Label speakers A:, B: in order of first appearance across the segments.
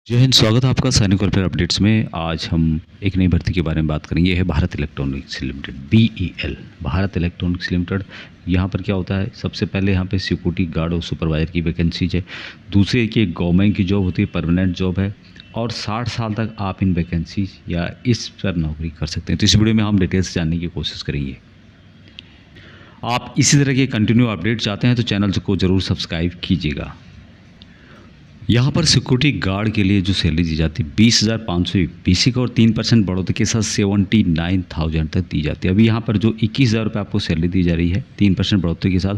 A: जय हिंद। स्वागत है आपका सैनिक वेलफेयर अपडेट्स में। आज हम एक नई भर्ती के बारे में बात करेंगे। ये है Bharat electronics limited, BEL, Bharat electronics limited. यहाँ पर क्या होता है, सबसे पहले यहाँ पे सिक्योरिटी गार्ड और सुपरवाइजर की वैकेंसीज है। दूसरी कि गवर्नमेंट की जॉब होती है, परमानेंट जॉब है और 60 साल तक आप इन वैकेंसीज या इस पर नौकरी कर सकते हैं। तो इस वीडियो में हम डिटेल्स जानने की कोशिश करेंगे। आप इसी तरह के कंटिन्यू अपडेट चाहते हैं तो चैनल को ज़रूर सब्सक्राइब कीजिएगा। यहाँ पर सिक्योरिटी गार्ड के लिए जो सैलरी दी जाती है 20,500 बेसिक और 3% बढ़ोतरी के साथ 79,000 तक दी जाती है। अभी यहाँ पर जो 21,000 रुपये आपको सैलरी दी जा रही है 3% बढ़ोतरी के साथ,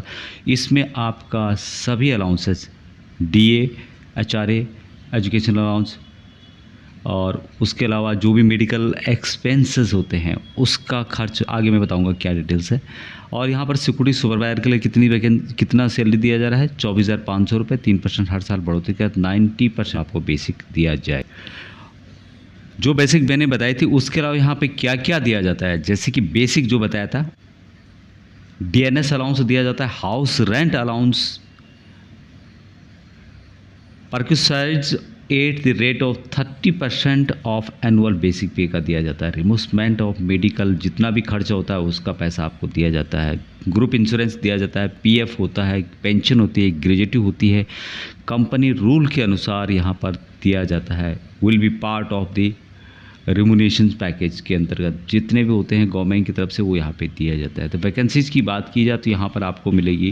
A: इसमें आपका सभी allowances, DA, HRA, education allowance और उसके अलावा जो भी मेडिकल एक्सपेंसेस होते हैं उसका खर्च आगे मैं बताऊंगा क्या डिटेल्स है। और यहाँ पर सिक्योरिटी सुपरवाइजर के लिए कितना सैलरी दिया जा रहा है 24,500 रुपये, 3% हर साल बढ़ोतरी के साथ 90% आपको बेसिक दिया जाए। जो बेसिक मैंने बताई थी उसके अलावा यहाँ पे क्या क्या दिया जाता है, जैसे कि बेसिक जो बताया था, DNS अलाउंस दिया जाता है, house rent allowance, perquisites at the rate of 30% of annual basic pay का दिया जाता है। रिमूवमेंट ऑफ मेडिकल जितना भी खर्चा होता है उसका पैसा आपको दिया जाता है। ग्रुप इंश्योरेंस दिया जाता है, PF होता है, पेंशन होती है, ग्रेजुएटी होती है, कंपनी रूल के अनुसार यहाँ पर दिया जाता है। Will be part of the remuneration package के अंतर्गत जितने भी होते हैं गवर्नमेंट की तरफ से वो यहाँ पे दिया जाता है। तो वैकेंसीज की बात की जाए तो यहाँ पर आपको मिलेगी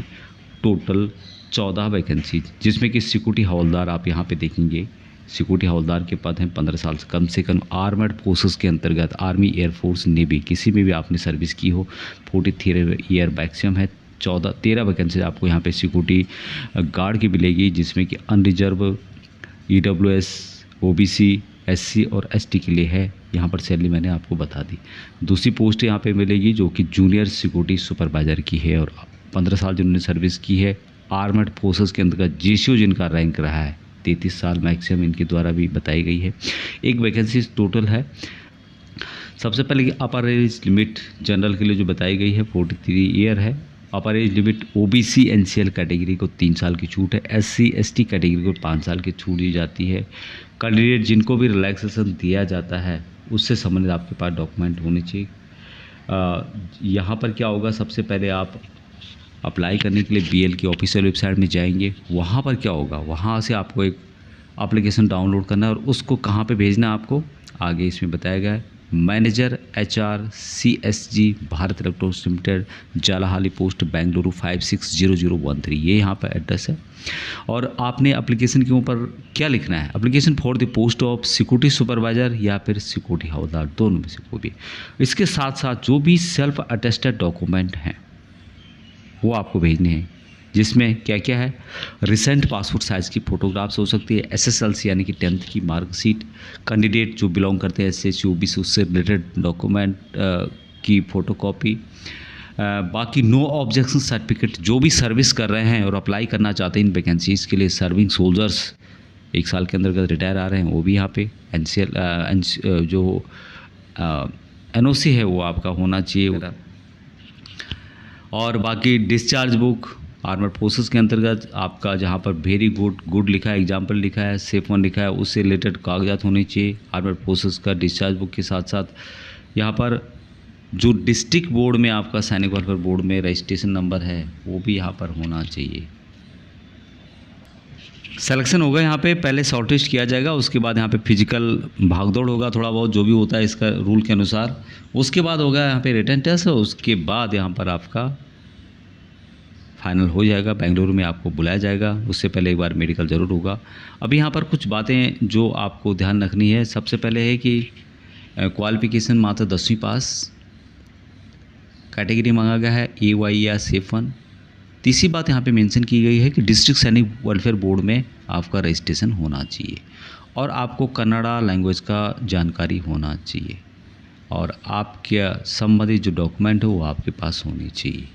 A: टोटल 14 वैकेंसीज, जिसमें कि सिक्योरिटी हवलदार आप यहाँ पे देखेंगे। सिक्योरिटी हवलदार के पद हैं 15 साल से कम आर्मर्ड फोर्सेस के अंतर्गत, आर्मी, एयरफोर्स, नेवी, किसी में भी आपने सर्विस की हो। 43 ईयर मैक्सिमम है। 13 वैकेंसी आपको यहाँ पे सिक्योरिटी गार्ड की मिलेगी, जिसमें कि अनरिजर्व, EWS, OBC, SC और ST के लिए है। यहाँ पर सैलरी मैंने आपको बता दी। दूसरी पोस्ट यहाँ पे मिलेगी जो कि जूनियर सिक्योरिटी सुपरवाइजर की है और 15 साल जिन्होंने सर्विस की है आर्मर्ड फोर्सेस के अंतर्गत, GCO जिनका रैंक रहा है 33 साल मैक्सिमम इनके द्वारा भी बताई गई है। एक वैकेंसी टोटल है। सबसे पहले कि अपर एज लिमिट जनरल के लिए जो बताई गई है 43 ईयर है। अपर age limit OBC NCL category को 3 साल की छूट है। SC ST कैटेगरी को 5 साल की छूट दी जाती है। कैंडिडेट जिनको भी रिलैक्सेशन दिया जाता है उससे संबंधित आपके पास डॉक्यूमेंट होने चाहिए। यहाँ पर क्या होगा, सबसे पहले आप अप्लाई करने के लिए BL की ऑफिशियल वेबसाइट में जाएंगे। वहाँ पर क्या होगा, वहाँ से आपको एक एप्लीकेशन डाउनलोड करना है और उसको कहाँ पे भेजना है आपको आगे इसमें बताया गया है। Manager HR CSG Bharat electronics limited, Jalahalli post, Bengaluru 560013, ये यहाँ पर एड्रेस है। और आपने एप्लीकेशन के ऊपर क्या लिखना है, application for the post of security supervisor या फिर सिक्योरिटी हवलदार, दोनों में से कोई भी। इसके साथ साथ जो भी सेल्फ अटेस्टेड डॉक्यूमेंट हैं वो आपको भेजने हैं, जिसमें क्या क्या है, रिसेंट पासपोर्ट साइज़ की फ़ोटोग्राफ्स हो सकती है, SSLC यानी कि 10th की मार्कशीट, कैंडिडेट जो बिलोंग करते हैं SC OBC उससे रिलेटेड डॉक्यूमेंट की फ़ोटोकॉपी, बाकी नो ऑब्जेक्शन सर्टिफिकेट जो भी सर्विस कर रहे हैं और अप्लाई करना चाहते हैं इन वैकेंसीज़ के लिए, सर्विंग सोल्जर्स 1 साल के अंतर्गत रिटायर आ रहे हैं वो भी यहाँ पे जो NOC है वो आपका होना चाहिए। और बाकी डिस्चार्ज बुक आर्मर्ड फोर्सेस के अंतर्गत आपका जहाँ पर वेरी गुड लिखा है, एग्जाम्पल लिखा है, सेफ वन लिखा है, उससे रिलेटेड कागजात होने चाहिए आर्मर्ड फोर्सेस का डिस्चार्ज बुक के साथ साथ। यहाँ पर जो डिस्ट्रिक्ट बोर्ड में आपका सैनिक वेलफेयर बोर्ड में रजिस्ट्रेशन नंबर है वो भी यहाँ पर होना चाहिए। सिलेक्शन होगा यहाँ पे, पहले शॉर्ट लिस्ट किया जाएगा, उसके बाद यहाँ पे फिजिकल भागदौड़ होगा थोड़ा बहुत जो भी होता है इसका रूल के अनुसार, उसके बाद होगा यहाँ पे रिटन टेस्ट और उसके बाद यहाँ पर आपका फाइनल हो जाएगा। बेंगलुरु में आपको बुलाया जाएगा, उससे पहले एक बार मेडिकल ज़रूर होगा। अभी यहाँ पर कुछ बातें जो आपको ध्यान रखनी है, सबसे पहले है कि क्वालिफिकेशन मात्र 10वीं पास, कैटेगरी मांगा गया है AY या सेफ वन। तीसरी बात यहाँ पे मेंशन की गई है कि डिस्ट्रिक्ट सैनिक वेलफेयर बोर्ड में आपका रजिस्ट्रेशन होना चाहिए और आपको कन्नड़ा लैंग्वेज का जानकारी होना चाहिए और आपके संबंधित जो डॉक्यूमेंट है वो आपके पास होनी चाहिए।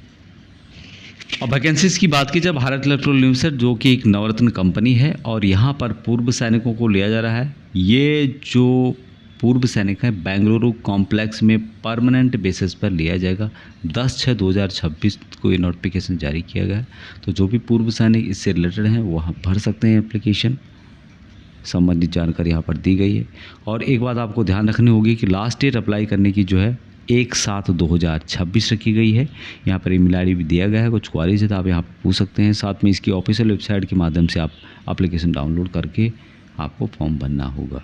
A: और वैकेंसीज़ की बात की जब भारत इलेक्ट्रॉनिक्स लिमिटेड जो कि एक नवरत्न कंपनी है और यहाँ पर पूर्व सैनिकों को लिया जा रहा है। ये जो पूर्व सैनिक हैं बेंगलुरु कॉम्प्लेक्स में परमानेंट बेसिस पर लिया जाएगा। 10/6/2026 को ये नोटिफिकेशन जारी किया गया है। तो जो भी पूर्व सैनिक इससे रिलेटेड हैं वो भर सकते हैं एप्लीकेशन। संबंधित जानकारी यहाँ पर दी गई है। और एक बात आपको ध्यान रखनी होगी कि लास्ट डेट अप्लाई करने की जो है 1/7/2026 रखी गई है। यहाँ पर ईमेल आईडी भी दिया गया है, कुछ क्वारीज है तो आप यहाँ पर पूछ सकते हैं। साथ में इसकी ऑफिशियल वेबसाइट के माध्यम से आप एप्लीकेशन डाउनलोड करके आपको फॉर्म भरना होगा।